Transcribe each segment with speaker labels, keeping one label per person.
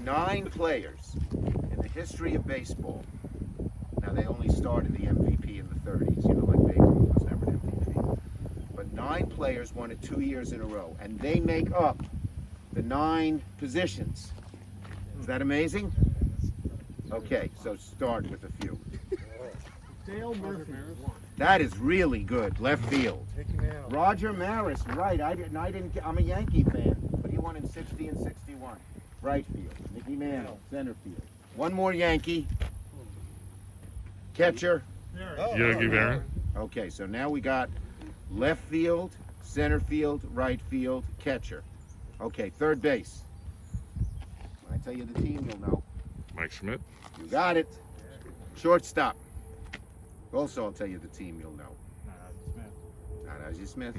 Speaker 1: 9 players in the history of baseball. Now, they only started the MVP in the 30s, you know, like Babe Ruth was never an MVP. But 9 players won it 2 years in a row, and they make up the 9 positions. Is that amazing? Okay, so start with a few.
Speaker 2: Dale Murphy.
Speaker 1: That is really good. Left field. Roger Maris, right. I'm a Yankee fan, but he won in 60 and 61. Right field. Mickey Mantle, center field. One more Yankee. Catcher.
Speaker 3: Yogi Berra.
Speaker 1: Okay, so now we got left field, center field, right field, catcher. Okay, third base. When I tell you the team, you'll know.
Speaker 3: Mike Schmidt.
Speaker 1: You got it. Shortstop. Also, I'll tell you the team, you'll know. Not Ozzie Smith.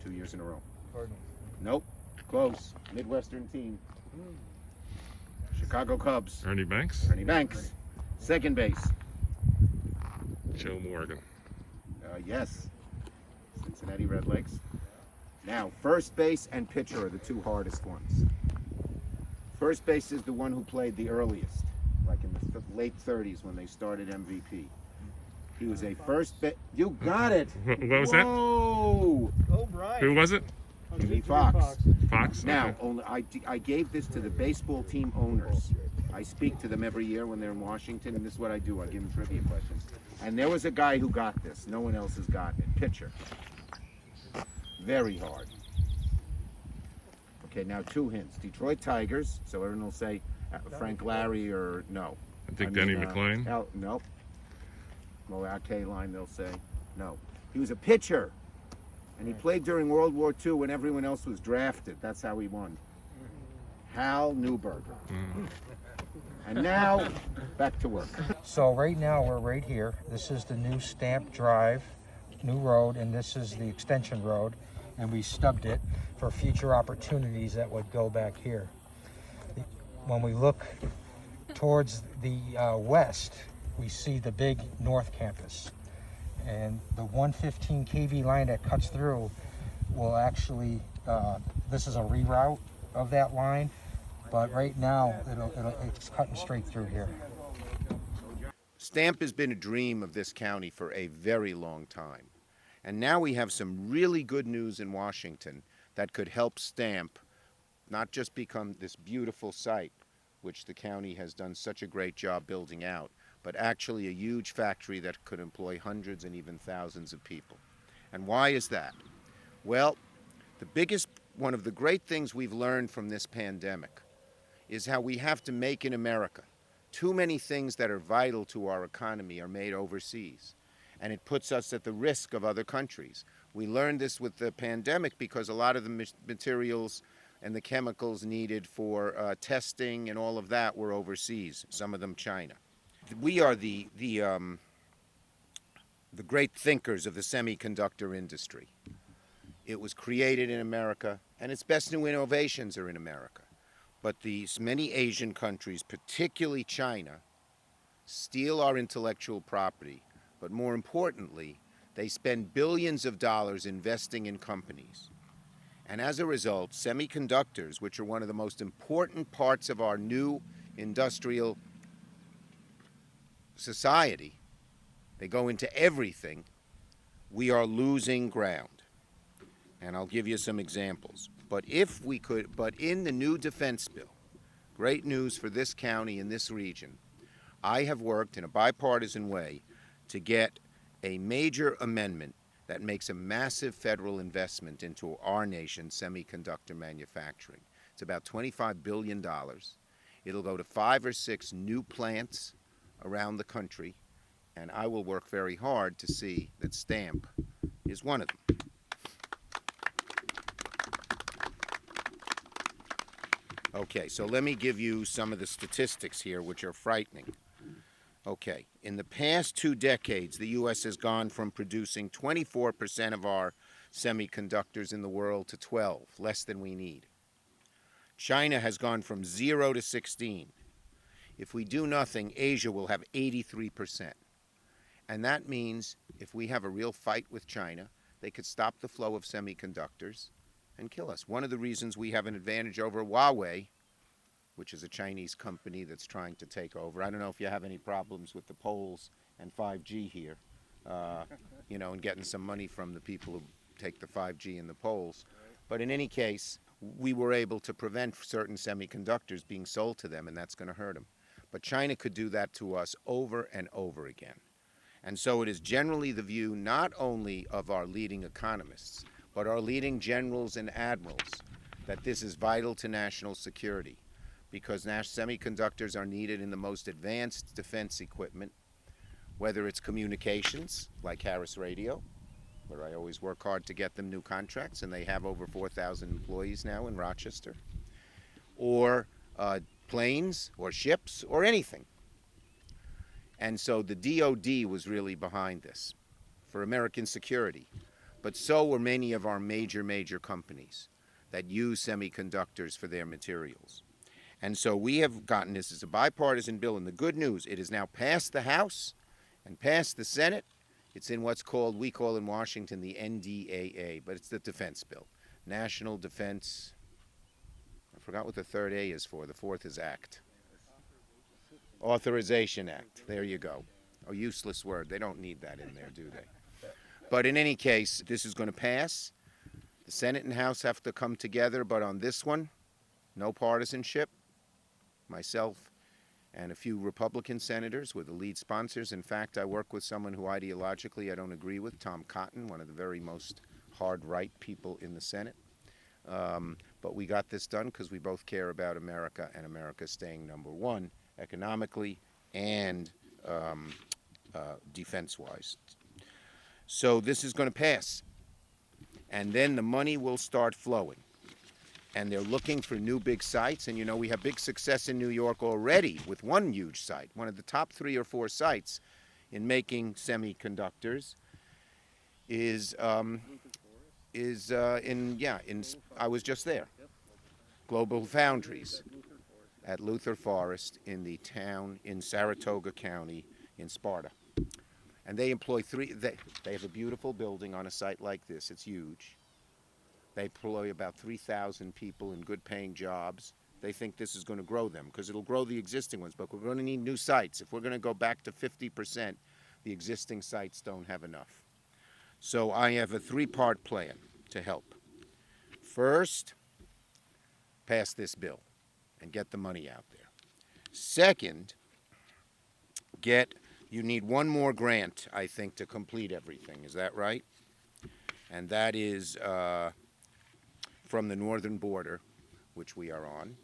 Speaker 1: 2 years in a row.
Speaker 2: Cardinals.
Speaker 1: Nope. Close. Midwestern team. Chicago Cubs.
Speaker 3: Ernie Banks.
Speaker 1: Ernie Banks. Second base.
Speaker 3: Joe Morgan.
Speaker 1: Yes. Cincinnati Redlegs. Now, first base and pitcher are the 2 hardest ones. First base is the one who played the earliest, like in the late 30s when they started MVP. He was a first base. You got it.
Speaker 3: What was that?
Speaker 1: Whoa!
Speaker 2: Oh, Brian.
Speaker 3: Who was it?
Speaker 1: Jimmy Fox.
Speaker 3: Fox.
Speaker 1: Now,
Speaker 3: Okay.
Speaker 1: only I gave this to the baseball team owners. I speak to them every year when they're in Washington, and this is what I do. I give them trivia questions. And there was a guy who got this. No one else has gotten it. Pitcher. Very hard. Okay, now 2 hints. Detroit Tigers, so everyone will say Frank Larry or no.
Speaker 3: I think Denny McLain.
Speaker 1: No. Well, our K-line, they'll say no. He was a pitcher, and he played during World War II when everyone else was drafted. That's how he won. Hal Neuberger. And now, back to work.
Speaker 4: So right now we're right here. This is the new Stamp Drive, new road, and this is the extension road, and we stubbed it for future opportunities that would go back here. When we look towards the west, we see the big North Campus, and the 115 kV line that cuts through will actually, this is a reroute of that line, but right now it's cutting straight through here.
Speaker 1: Stamp has been a dream of this county for a very long time. And now we have some really good news in Washington that could help Stamp not just become this beautiful site, which the county has done such a great job building out, but actually a huge factory that could employ hundreds and even thousands of people. And why is that? Well, one of the great things we've learned from this pandemic is how we have to make in America. Too many things that are vital to our economy are made overseas, and it puts us at the risk of other countries. We learned this with the pandemic because a lot of the materials and the chemicals needed for testing and all of that were overseas, some of them China. We are the great thinkers of the semiconductor industry. It was created in America, and its best new innovations are in America. But these many Asian countries, particularly China, steal our intellectual property. But more importantly, they spend billions of dollars investing in companies. And as a result, semiconductors, which are one of the most important parts of our new industrial society, they go into everything, we are losing ground. And I'll give you some examples. But in the new defense bill, great news for this county and this region, I have worked in a bipartisan way to get a major amendment that makes a massive federal investment into our nation's semiconductor manufacturing. It's about $25 billion. It'll go to 5 or 6 new plants around the country, and I will work very hard to see that Stamp is one of them. Okay, so let me give you some of the statistics here, which are frightening. Okay, in the past 2 decades, the U.S. has gone from producing 24% of our semiconductors in the world to 12, less than we need. China has gone from 0 to 16. If we do nothing, Asia will have 83%. And that means if we have a real fight with China, they could stop the flow of semiconductors and kill us. One of the reasons we have an advantage over Huawei, which is a Chinese company that's trying to take over. I don't know if you have any problems with the poles and 5G here, and getting some money from the people who take the 5G and the poles. But in any case, we were able to prevent certain semiconductors being sold to them, and that's going to hurt them. But China could do that to us over and over again. And so it is generally the view not only of our leading economists, but our leading generals and admirals, that this is vital to national security, because semiconductors are needed in the most advanced defense equipment, whether it's communications, like Harris Radio, where I always work hard to get them new contracts, and they have over 4,000 employees now in Rochester, or planes, or ships, or anything. And so the DoD was really behind this for American security. But so were many of our major companies that use semiconductors for their materials. And so we have gotten this as a bipartisan bill, and the good news, it has now passed the House and passed the Senate. It's in what's called, we call in Washington, the NDAA, but it's the defense bill. National Defense, I forgot what the third A is for, the fourth is Act. Authorization Act, there you go. A useless word, they don't need that in there, do they? But in any case, this is going to pass. The Senate and House have to come together, but on this one, no partisanship. Myself and a few Republican senators were the lead sponsors. In fact, I work with someone who ideologically I don't agree with, Tom Cotton, one of the very most hard-right people in the Senate. But we got this done because we both care about America, and America staying number one economically and defense-wise. So this is going to pass. And then the money will start flowing. And they're looking for new big sites. And, we have big success in New York already with one huge site, one of the top 3 or 4 sites in making semiconductors is I was just there. Global Foundries at Luther Forest in the town in Saratoga County in Sparta. And they employ they have a beautiful building on a site like this. It's huge. They employ about 3,000 people in good paying jobs. They think this is going to grow them because it'll grow the existing ones, but we're going to need new sites. If we're going to go back to 50%, the existing sites don't have enough. So I have a 3-part plan to help. First, pass this bill and get the money out there. Second, you need one more grant, I think, to complete everything. Is that right? And that is from the northern border, which we are on,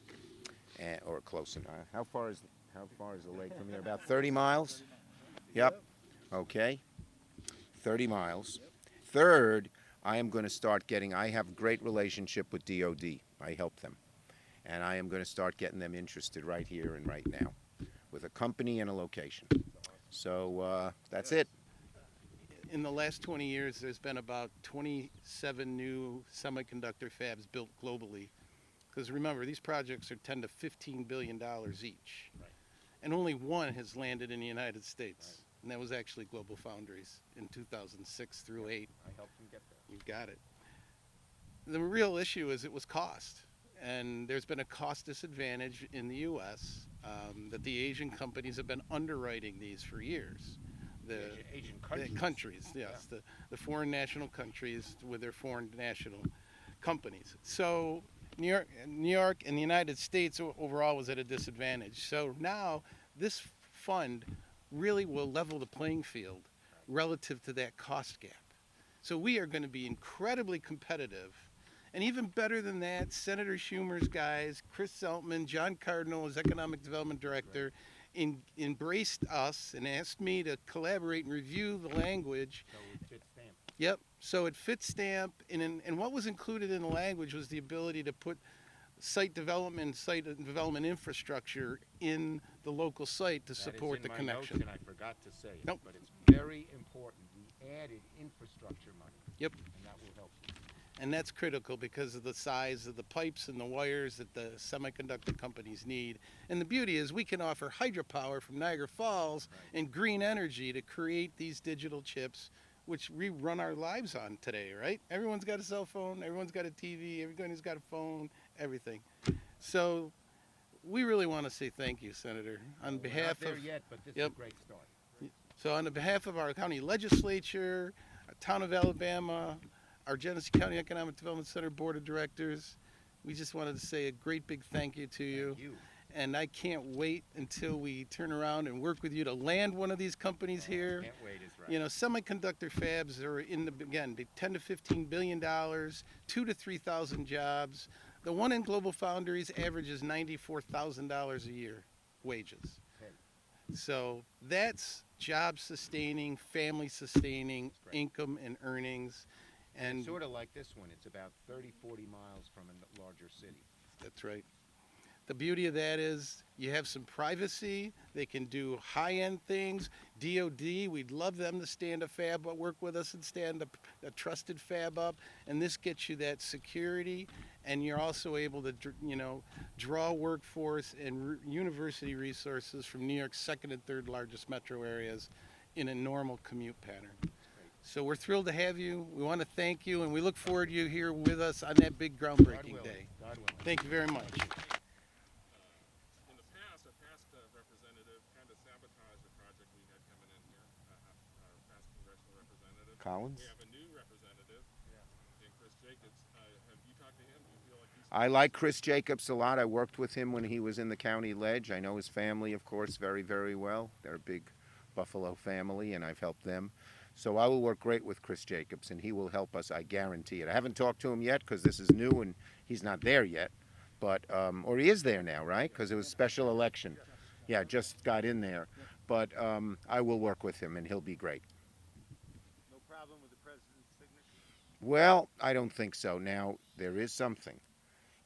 Speaker 1: or close enough. How far is the lake from here? About 30 miles? Yep. Okay. 30 miles. Third, I am going to start I have a great relationship with DoD. I help them. And I am going to start getting them interested right here and right now with a company and a location. So that's it.
Speaker 2: In the last 20 years, there's been about 27 new semiconductor fabs built globally. Because remember, these projects are $10 to $15 billion each. Right. And only one has landed in the United States. Right. And that was actually Global Foundries in 2006 through 8.
Speaker 1: I helped them get there.
Speaker 2: You've got it. The real issue is it was cost. And there's been a cost disadvantage in the U.S. That the Asian companies have been underwriting these for years. The
Speaker 1: Asian
Speaker 2: countries, yes, yeah. the foreign national countries with their foreign national companies. So New York and the United States overall was at a disadvantage. So now this fund really will level the playing field relative to that cost gap. So we are going to be incredibly competitive. And even better than that, Senator Schumer's guys, Chris Zeltman, John Cardinal, as Economic Development Director, embraced us and asked me to collaborate and review the language.
Speaker 1: So it fits stamp.
Speaker 2: Yep. So it fits stamp. And what was included in the language was the ability to put site development infrastructure in the local site to support the connection.
Speaker 1: Notes, and I forgot to say it,
Speaker 2: Nope.
Speaker 1: But it's very important. We added infrastructure money.
Speaker 2: Yep.
Speaker 1: And that will help you.
Speaker 2: And that's critical because of the size of the pipes and the wires that the semiconductor companies need. And the beauty is we can offer hydropower from Niagara Falls and green energy to create these digital chips, which we run our lives on today, right? Everyone's got a cell phone, everyone's got a TV, everybody's got a phone, everything. So we really want to say thank you, Senator, on behalf of.
Speaker 1: yet, but this
Speaker 2: Yep.
Speaker 1: a great start.
Speaker 2: So on the behalf of our county legislature, our town of Alabama, our Genesee County Economic Development Center Board of Directors, we just wanted to say a great big thank you to you. And I can't wait until we turn around and work with you to land one of these companies here.
Speaker 1: Can't wait is right.
Speaker 2: You know, semiconductor fabs are in the, again, 10 to 15 billion dollars, 2 to 3,000 jobs. The one in Global Foundries averages $94,000 a year wages. So that's job sustaining, family sustaining, income and earnings. And
Speaker 1: Sort of like this one. It's about 30, 40 miles from a larger city.
Speaker 2: that's right. The beauty of that is you have some privacy. They can do high-end things. DOD, we'd love them to stand a fab up, work with us and stand a trusted fab up. And this gets you that security. And you're also able to, you know, draw workforce and university resources from New York's second and third largest metro areas in a normal commute pattern. So we're thrilled to have you. We want to thank you, and we look forward to you here with us on that big groundbreaking day.
Speaker 1: God willing.
Speaker 2: Thank you very much.
Speaker 3: In the past, a past representative kind of sabotaged the project we had coming in here, our past congressional representative.
Speaker 1: Collins?
Speaker 3: We have a new representative, named Chris Jacobs. Have you talked to him? Do you feel like he's...
Speaker 1: I like Chris Jacobs a lot. I worked with him when he was in the county ledge. I know his family, of course, very, very well. They're a big Buffalo family, and I've helped them. So I will work great with Chris Jacobs, and he will help us, I guarantee it. I haven't talked to him yet because this is new and he's not there yet. But, or he is there now, right? Because it was special election. Yeah, just got in there. But I will work with him, and he'll be great.
Speaker 5: No problem with the president's signature?
Speaker 1: Well, I don't think so. Now, there is something.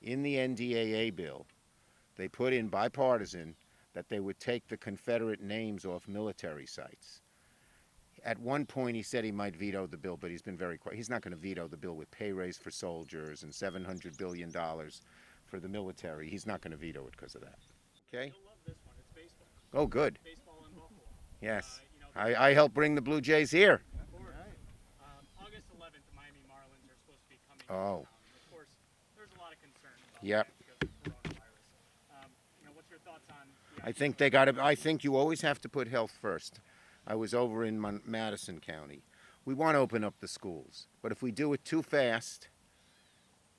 Speaker 1: In the NDAA bill, they put in bipartisan that they would take the Confederate names off military sites. At one point, he said he might veto the bill, but he's been very quiet. He's not going to veto the bill with pay raise for soldiers and $700 billion for the military. He's not going to veto it because of that. Okay?
Speaker 5: You'll love this one. It's baseball.
Speaker 1: Oh, good.
Speaker 5: Baseball in Buffalo.
Speaker 1: Yes.
Speaker 5: You know,
Speaker 1: I helped bring the Blue Jays here.
Speaker 5: August 11th, the Miami Marlins are supposed to be coming
Speaker 1: Oh.
Speaker 5: to town. Of course, there's a lot of concern about
Speaker 1: Yep.
Speaker 5: that because of coronavirus. You know, what's your thoughts on the
Speaker 1: I think they got to. I think you always have to put health first. I was over in Madison County. We want to open up the schools, but if we do it too fast,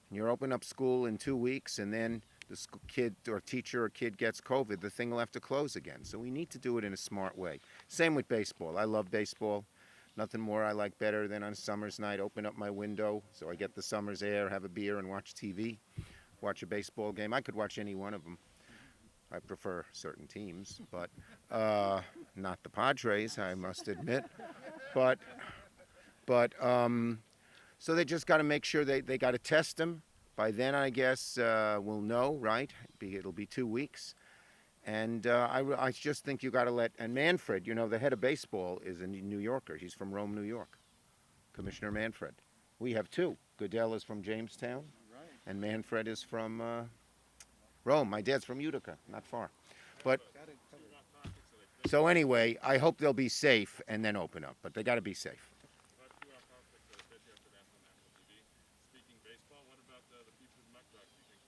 Speaker 1: and you're open up school in 2 weeks, and then the kid or teacher or kid gets COVID, the thing will have to close again. So we need to do it in a smart way. Same with baseball. I love baseball. Nothing more I like better than on a summer's night, open up my window so I get the summer's air, have a beer, and watch TV, watch a baseball game. I could watch any one of them. I prefer certain teams, but not the Padres, I must admit. But so they just got to make sure they got to test them. By then, I guess we'll know, right? It'll be 2 weeks. And I just think you got to let, and Manfred, you know, the head of baseball is a New Yorker. He's from Rome, New York, Commissioner Manfred. We have two. Goodell is from Jamestown, and Manfred is from Rome. My dad's from Utica, not far. But so anyway, I hope they'll be safe and then open up. But they got to be safe.
Speaker 3: Speaking baseball, what about the future of Muck Duck? Do you think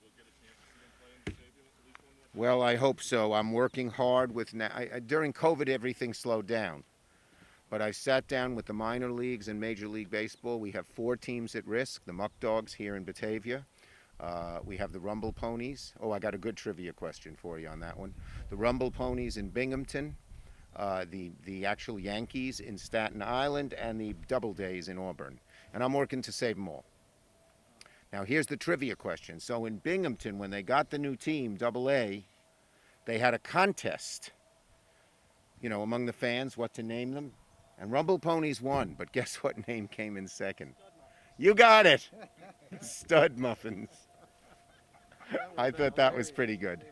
Speaker 3: we'll get a chance to see him play in Batavia at least one more time?
Speaker 1: Well, I hope so. I'm working hard with during COVID, everything slowed down. But I sat down with the minor leagues and Major League Baseball. We have 4 teams at risk. The Muck Dogs here in Batavia. We have the Rumble Ponies. Oh, I got a good trivia question for you on that one. The Rumble Ponies in Binghamton, the actual Yankees in Staten Island, and the Doubledays in Auburn. And I'm working to save them all. Now, here's the trivia question. So in Binghamton, when they got the new team, AA, they had a contest, you know, among the fans, what to name them. And Rumble Ponies won, but guess what name came in second? You got it! Stud Muffins. I thought that was pretty good.